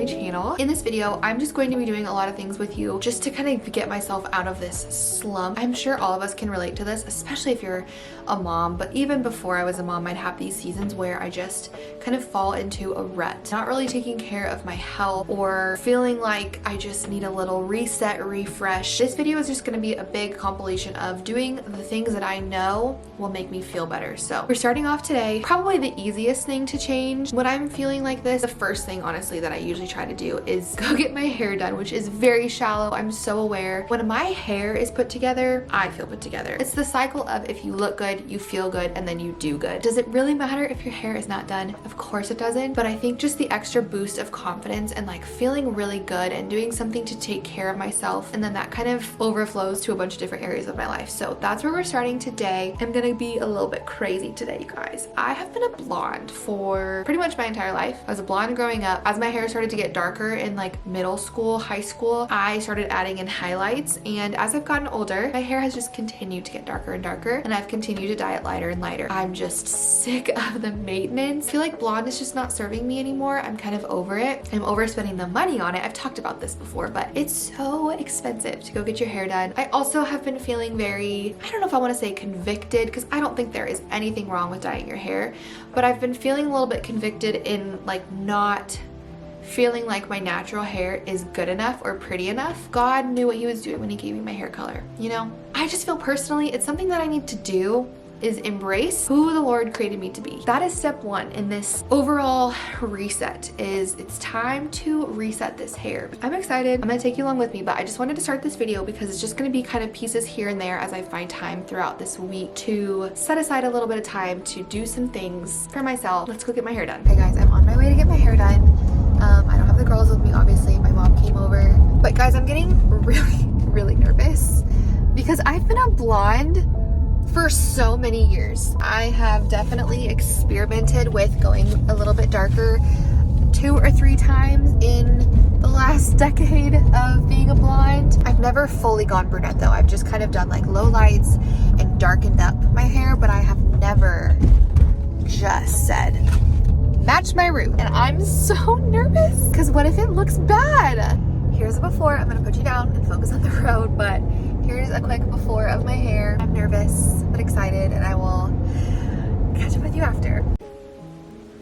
my channel. In this video, I'm just going to be doing a lot of things with you just to kind of get myself out of this slump. I'm sure all of us can relate to this, especially if you're a mom, but even before I was a mom, I'd have these seasons where I just kind of fall into a rut, not really taking care of my health or feeling like I just need a little reset, refresh. This video is just going to be a big compilation of doing the things that I know will make me feel better. So we're starting off today. Probably the easiest thing to change when I'm feeling like this, the first thing honestly that I usually try to do is go get my hair done, which is very shallow. I'm so aware. When my hair is put together, I feel put together. It's the cycle of if you look good, you feel good, and then you do good. Does it really matter if your hair is not done? Of course it doesn't, but I think just the extra boost of confidence and like feeling really good and doing something to take care of myself, and then that kind of overflows to a bunch of different areas of my life. So that's where we're starting today. I'm gonna be a little bit crazy today, you guys. I have been a blonde for pretty much my entire life. I was a blonde growing up. As my hair started to get darker in like middle school, high school, I started adding in highlights, and as I've gotten older, my hair has just continued to get darker and darker, and I've continued to dye it lighter and lighter. I'm just sick of the maintenance. I feel like blonde is just not serving me anymore. I'm kind of over it. I'm overspending the money on it. I've talked about this before, but it's so expensive to go get your hair done. I also have been feeling very, I don't know if I want to say convicted, because I don't think there is anything wrong with dyeing your hair, but I've been feeling a little bit convicted in like not feeling like my natural hair is good enough or pretty enough. God knew what he was doing when he gave me my hair color, you know? I just feel personally it's something that I need to do, is embrace who the Lord created me to be. That is step one in this overall reset, is it's time to reset this hair. I'm excited. I'm gonna take you along with me, but I just wanted to start this video because it's just gonna be kind of pieces here and there as I find time throughout this week to set aside a little bit of time to do some things for myself. Let's go get my hair done. Hey guys, I'm on my way to get my hair done. I don't have the girls with me, obviously. My mom came over. But guys, I'm getting really nervous because I've been a blonde for so many years. I have definitely experimented with going a little bit darker 2 or 3 times in the last decade of being a blonde. I've never fully gone brunette though. I've just kind of done like low lights and darkened up my hair, but I have never just said, match my root. And I'm so nervous because what if it looks bad? Here's a before. I'm gonna put you down and focus on the road, but here's a quick before of my hair. I'm nervous but excited, and I will catch up with you after.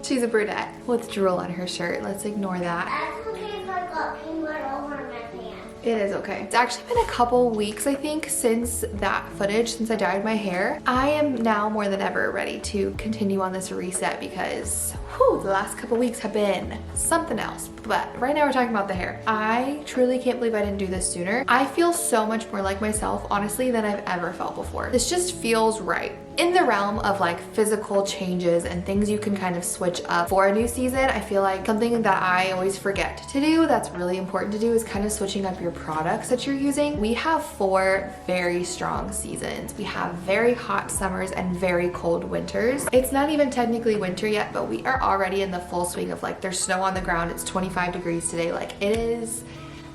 She's a brunette with drool on her shirt. Let's ignore that. That's okay if I got peanut over my pants. It is okay. It's actually been a couple weeks, I think, since that footage, since I dyed my hair. I am now more than ever ready to continue on this reset because whew, the last couple weeks have been something else. But right now we're talking about the hair. I truly can't believe I didn't do this sooner. I feel so much more like myself, honestly, than I've ever felt before. This just feels right. In the realm of like physical changes and things you can kind of switch up for a new season, I feel like something that I always forget to do that's really important to do is kind of switching up your products that you're using. We have 4 very strong seasons. We have very hot summers and very cold winters. It's not even technically winter yet, but we are already in the full swing of like there's snow on the ground. It's 25 degrees today. Like it is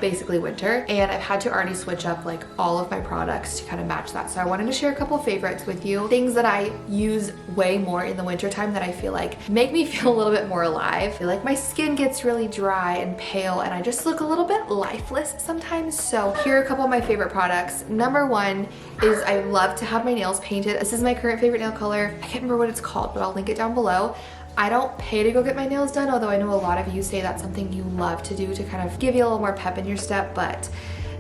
basically winter, and I've had to already switch up like all of my products to kind of match that. So I wanted to share a couple of favorites with you, things that I use way more in the winter time that I feel like make me feel a little bit more alive. I feel like my skin gets really dry and pale and I just look a little bit lifeless sometimes. So here are a couple of my favorite products. Number one is I love to have my nails painted. This is my current favorite nail color. I can't remember what it's called, but I'll link it down below. I don't pay to go get my nails done, although I know a lot of you say that's something you love to do to kind of give you a little more pep in your step, but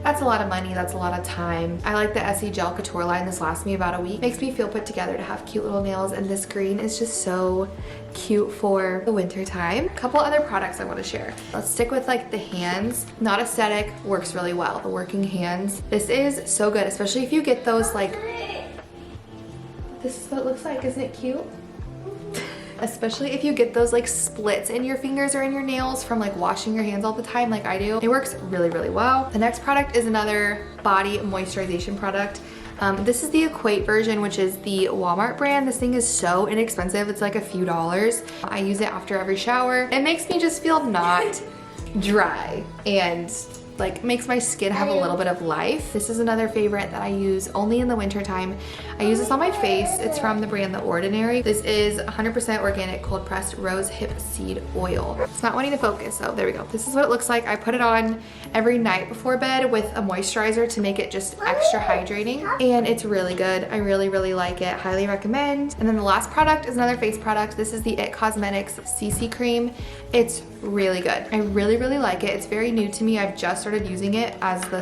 that's a lot of money, that's a lot of time. I like the Essie Gel Couture line. This lasts me about a week. Makes me feel put together to have cute little nails, and this green is just so cute for the winter time. A couple other products I want to share. Let's stick with like the hands. Not aesthetic, works really well. The working hands. This is so good, especially if you get those like, this is what it looks like, isn't it cute? Especially if you get those like splits in your fingers or in your nails from like washing your hands all the time like I do. It works really well. The next product is another body moisturization product. This is the Equate version, which is the Walmart brand. This thing is so inexpensive. It's like a few dollars. I use it after every shower. It makes me just feel not dry and like makes my skin have a little bit of life. This is another favorite that I use only in the winter time. I use this on my face. It's from the brand The Ordinary. This is 100% organic cold pressed rose hip seed oil. It's not wanting to focus, so there we go. This is what it looks like. I put it on every night before bed with a moisturizer to make it just extra hydrating, and it's really good. I really, really like it. Highly recommend. And then the last product is another face product. This is the It Cosmetics CC cream. It's really good. I really, really like it. It's very new to me. I've just started using it as my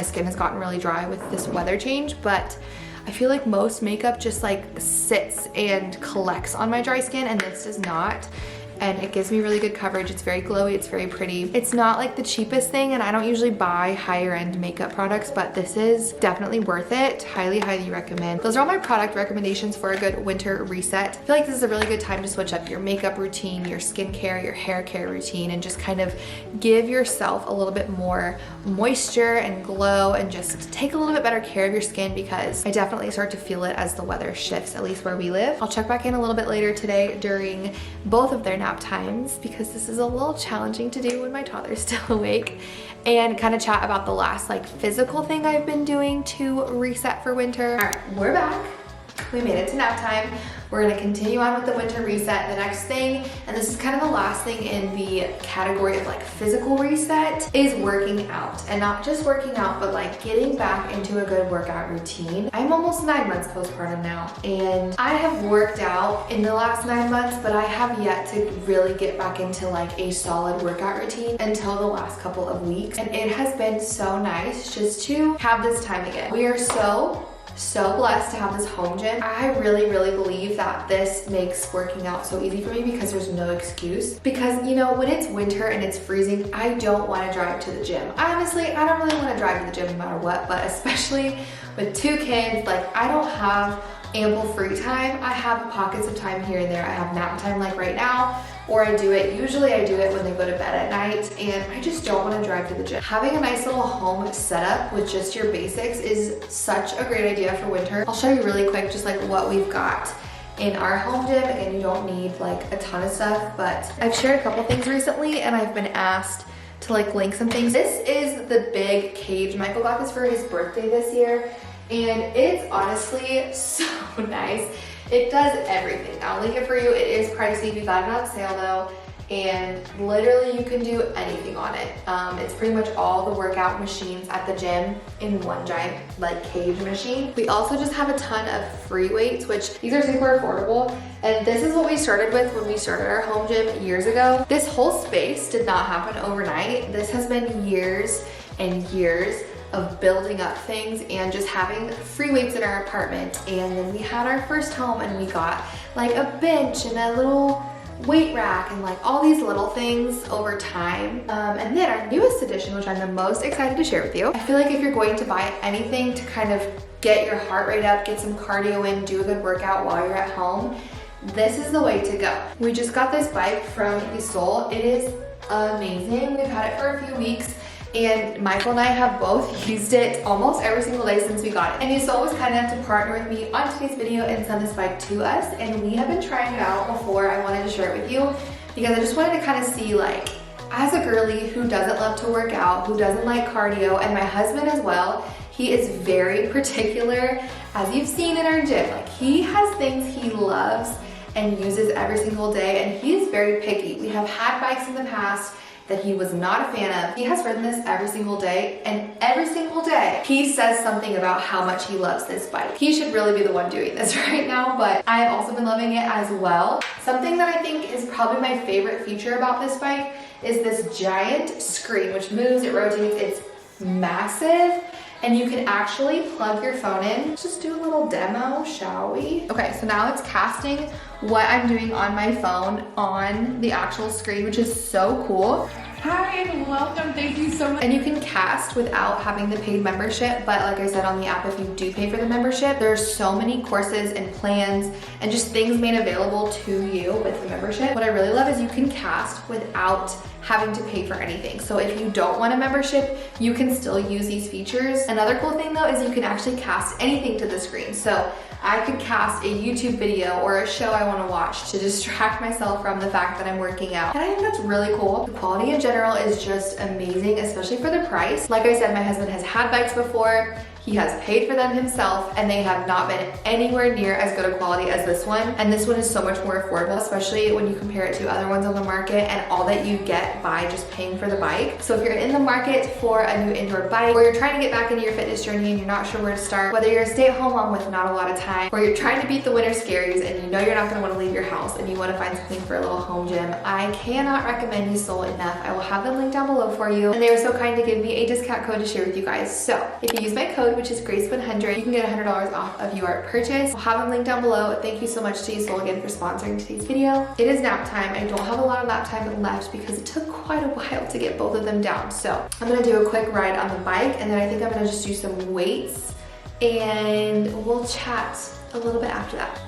skin has gotten really dry with this weather change, but I feel like most makeup just like sits and collects on my dry skin, and this does not. And it gives me really good coverage. It's very glowy, it's very pretty. It's not like the cheapest thing, and I don't usually buy higher end makeup products, but this is definitely worth it. Highly, highly recommend. Those are all my product recommendations for a good winter reset. I feel like this is a really good time to switch up your makeup routine, your skincare, your hair care routine, and just kind of give yourself a little bit more moisture and glow, and just take a little bit better care of your skin, because I definitely start to feel it as the weather shifts, at least where we live. I'll check back in a little bit later today during both of their nap times, because this is a little challenging to do when my toddler's still awake, and kind of chat about the last like physical thing I've been doing to reset for winter. All right, we're back. We made it to nap time. We're gonna continue on with the winter reset. The next thing, and this is kind of the last thing in the category of like physical reset, is working out. And not just working out, but like getting back into a good workout routine. I'm almost 9 months postpartum now, and I have worked out in the last 9 months, but I have yet to really get back into like a solid workout routine until the last couple of weeks. And it has been so nice just to have this time again. We are so blessed to have this home gym. I really, really believe that this makes working out so easy for me, because there's no excuse. Because, you know, when it's winter and it's freezing, I don't want to drive to the gym. Honestly, I don't really want to drive to the gym no matter what, but especially with 2 kids, like I don't have ample free time. I have pockets of time here and there. I have nap time like right now, or usually I do it when they go to bed at night, and I just don't want to drive to the gym. Having a nice little home setup with just your basics is such a great idea for winter. I'll show you really quick just like what we've got in our home gym. Again, you don't need like a ton of stuff, but I've shared a couple things recently, and I've been asked to like link some things. This is the big cage Michael got this for his birthday this year, and it's honestly so nice. It does everything. I'll link it for you. It is pricey. We got it on sale though, and literally you can do anything on it. It's pretty much all the workout machines at the gym in one giant like cage machine. We also just have a ton of free weights, which these are super affordable. And this is what we started with when we started our home gym years ago. This whole space did not happen overnight. This has been years and years of building up things and just having free weights in our apartment. And then we had our first home, and we got like a bench and a little weight rack and like all these little things over time. And then our newest addition, which I'm the most excited to share with you. I feel like if you're going to buy anything to kind of get your heart rate up, get some cardio in, do a good workout while you're at home, this is the way to go. We just got this bike from yesoul. It is amazing. We've had it for a few weeks, and Michael and I have both used it almost every single day since we got it. And yesoul was kind enough to partner with me on today's video and send this bike to us. And we have been trying it out before. I wanted to share it with you because I just wanted to kind of see, like, as a girly who doesn't love to work out, who doesn't like cardio, and my husband as well, he is very particular, as you've seen in our gym. Like, he has things he loves and uses every single day, and he is very picky. We have had bikes in the past that he was not a fan of. He has ridden this every single day, and every single day he says something about how much he loves this bike. He should really be the one doing this right now, but I have also been loving it as well. Something that I think is probably my favorite feature about this bike is this giant screen, which moves, it rotates, it's massive, and you can actually plug your phone in. Let's just do a little demo, shall we? Okay, so now it's casting what I'm doing on my phone on the actual screen, which is so cool. Hi and welcome, thank you so much. And you can cast without having the paid membership, but like I said on the app, if you do pay for the membership, there's so many courses and plans and just things made available to you with the membership. What I really love is you can cast without having to pay for anything. So if you don't want a membership, you can still use these features. Another cool thing though is you can actually cast anything to the screen. So I could cast a YouTube video or a show I want to watch to distract myself from the fact that I'm working out. And I think that's really cool. The quality in general is just amazing, especially for the price. Like I said, my husband has had bikes before. He has paid for them himself and they have not been anywhere near as good a quality as this one. And this one is so much more affordable, especially when you compare it to other ones on the market and all that you get by just paying for the bike. So if you're in the market for a new indoor bike, or you're trying to get back into your fitness journey and you're not sure where to start, whether you're a stay-at-home mom with not a lot of time, or you're trying to beat the winter scaries and you know you're not gonna wanna leave your house and you wanna find something for a little home gym, I cannot recommend yesoul enough. I will have them linked down below for you. And they were so kind to give me a discount code to share with you guys. So if you use my code, which is Grace100, you can get $100 off of your purchase. I'll have them linked down below. Thank you so much to yesoul again for sponsoring today's video. It is nap time. I don't have a lot of nap time left because it took quite a while to get both of them down. So I'm gonna do a quick ride on the bike and then I think I'm gonna just do some weights and we'll chat a little bit after that.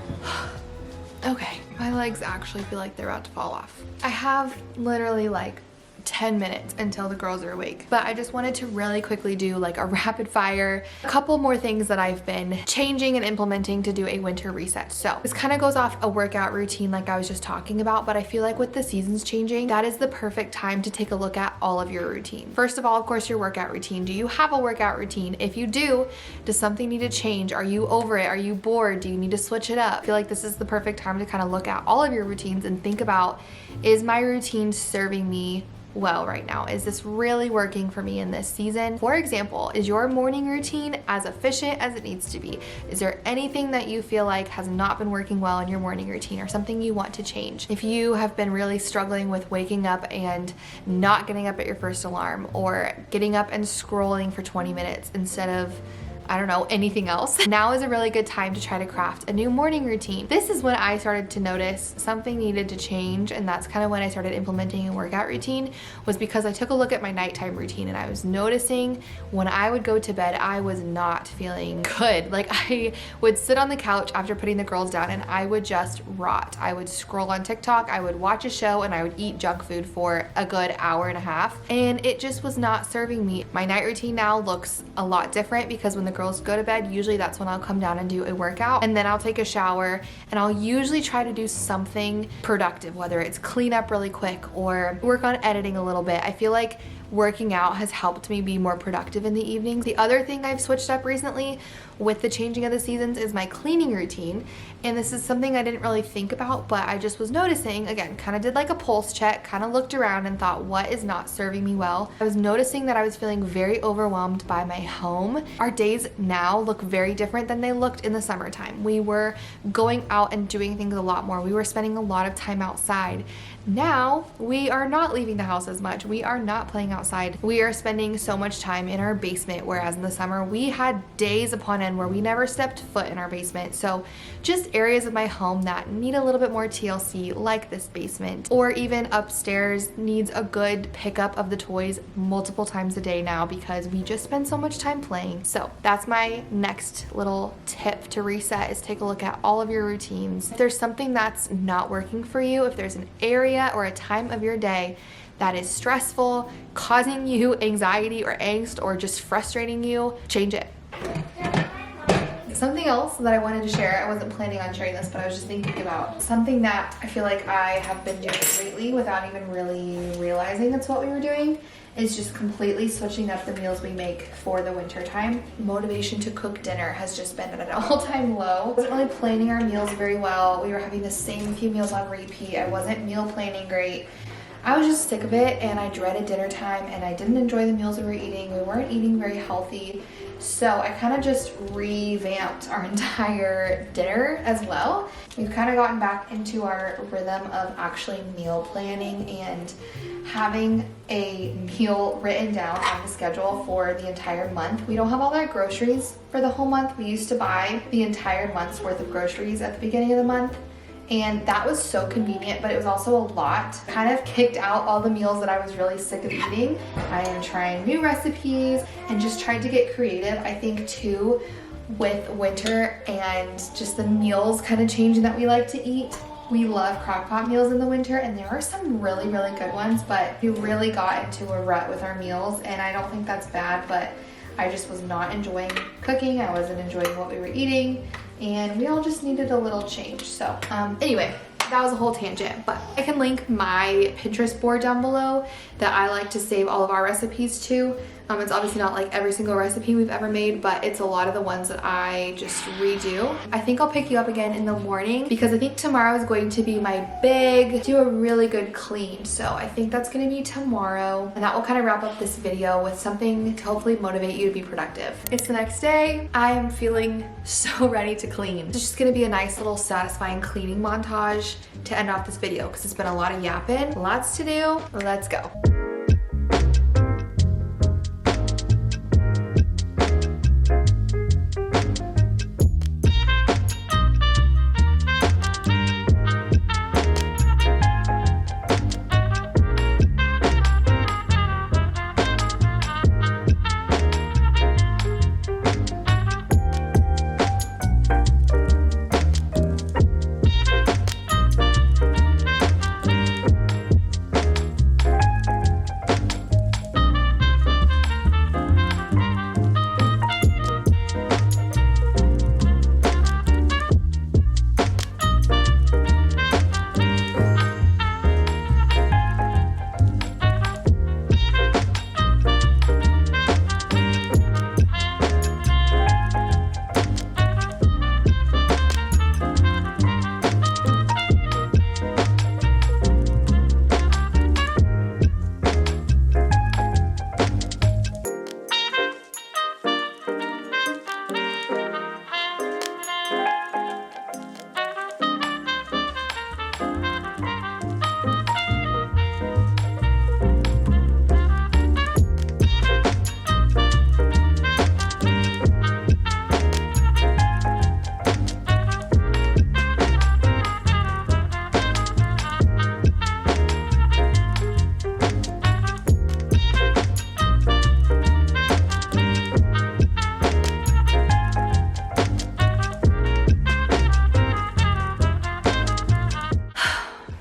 Okay, my legs actually feel like they're about to fall off. I have literally like 10 minutes until the girls are awake, but I just wanted to really quickly do like a rapid fire, a couple more things that I've been changing and implementing to do a winter reset. So this kind of goes off a workout routine like I was just talking about, but I feel like with the seasons changing, that is the perfect time to take a look at all of your routine. First of all, of course, your workout routine. Do you have a workout routine? If you do, does something need to change? Are you over it? Are you bored? Do you need to switch it up? I feel like this is the perfect time to kind of look at all of your routines and think about, is my routine serving me well right now? Is this really working for me in this season? For example, is your morning routine as efficient as it needs to be? Is there anything that you feel like has not been working well in your morning routine or something you want to change? If you have been really struggling with waking up and not getting up at your first alarm, or getting up and scrolling for 20 minutes instead of, I don't know, anything else, now is a really good time to try to craft a new morning routine. This is when I started to notice something needed to change, and that's kind of when I started implementing a workout routine, was because I took a look at my nighttime routine and I was noticing when I would go to bed, I was not feeling good. Like I would sit on the couch after putting the girls down and I would just rot. I would scroll on TikTok, I would watch a show, and I would eat junk food for a good hour and a half, and it just was not serving me. My night routine now looks a lot different because when the girls go to bed, usually that's when I'll come down and do a workout, and then I'll take a shower and I'll usually try to do something productive, whether it's clean up really quick or work on editing a little bit. I feel like working out has helped me be more productive in the evenings. The other thing I've switched up recently with the changing of the seasons is my cleaning routine. And this is something I didn't really think about, but I just was noticing, again, kind of did like a pulse check, kind of looked around and thought, what is not serving me well? I was noticing that I was feeling very overwhelmed by my home. Our days now look very different than they looked in the summertime. We were going out and doing things a lot more. We were spending a lot of time outside. Now we are not leaving the house as much. We are not playing outside. We are spending so much time in our basement, whereas in the summer we had days upon end where we never stepped foot in our basement. So just areas of my home that need a little bit more TLC, like this basement, or even upstairs needs a good pickup of the toys multiple times a day now because we just spend so much time playing. So that's my next little tip to reset, is take a look at all of your routines. If there's something that's not working for you, if there's an area or a time of your day that is stressful, causing you anxiety or angst, or just frustrating you, change it. Something else that I wanted to share, I wasn't planning on sharing this, but I was just thinking about something that I feel like I have been doing lately without even really realizing that's what we were doing, is just completely switching up the meals we make for the winter time. Motivation to cook dinner has just been at an all-time low. I wasn't really planning our meals very well. We were having the same few meals on repeat. I wasn't meal planning great. I was just sick of it, and I dreaded dinner time, and I didn't enjoy the meals we were eating. We weren't eating very healthy. So I kind of just revamped our entire dinner as well. We've kind of gotten back into our rhythm of actually meal planning and having a meal written down on the schedule for the entire month. We don't have all our groceries for the whole month. We used to buy the entire month's worth of groceries at the beginning of the month, and that was so convenient, but it was also a lot. Kind of kicked out all the meals that I was really sick of eating. I am trying new recipes and just trying to get creative. I think too, with winter and just the meals kind of changing that we like to eat, We love crock pot meals in the winter, and there are some really, really good ones, but we really got into a rut with our meals, and I don't think that's bad, but I just was not enjoying cooking. I wasn't enjoying what we were eating, and we all just needed a little change. So anyway, that was a whole tangent, but I can link my Pinterest board down below that I like to save all of our recipes to. It's obviously not like every single recipe we've ever made, but it's a lot of the ones that I just redo. I think I'll pick you up again in the morning because I think tomorrow is going to be my big, do a really good clean. So I think that's gonna be tomorrow. And that will kind of wrap up this video with something to hopefully motivate you to be productive. It's the next day. I am feeling so ready to clean. It's just gonna be a nice little satisfying cleaning montage to end off this video because it's been a lot of yapping, lots to do. Let's go.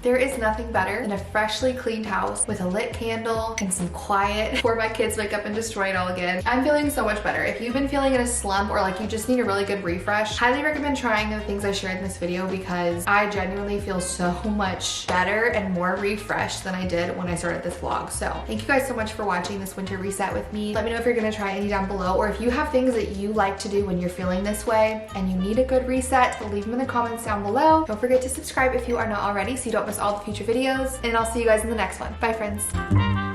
There is nothing better than a freshly cleaned house with a lit candle and some quiet before my kids wake up and destroy it all again. I'm feeling so much better. If you've been feeling in a slump or like you just need a really good refresh, highly recommend trying the things I shared in this video because I genuinely feel so much better and more refreshed than I did when I started this vlog. So thank you guys so much for watching this winter reset with me. Let me know if you're gonna try any down below, or if you have things that you like to do when you're feeling this way and you need a good reset, leave them in the comments down below. Don't forget to subscribe if you are not already so you don't miss all the future videos, and I'll see you guys in the next one. Bye friends.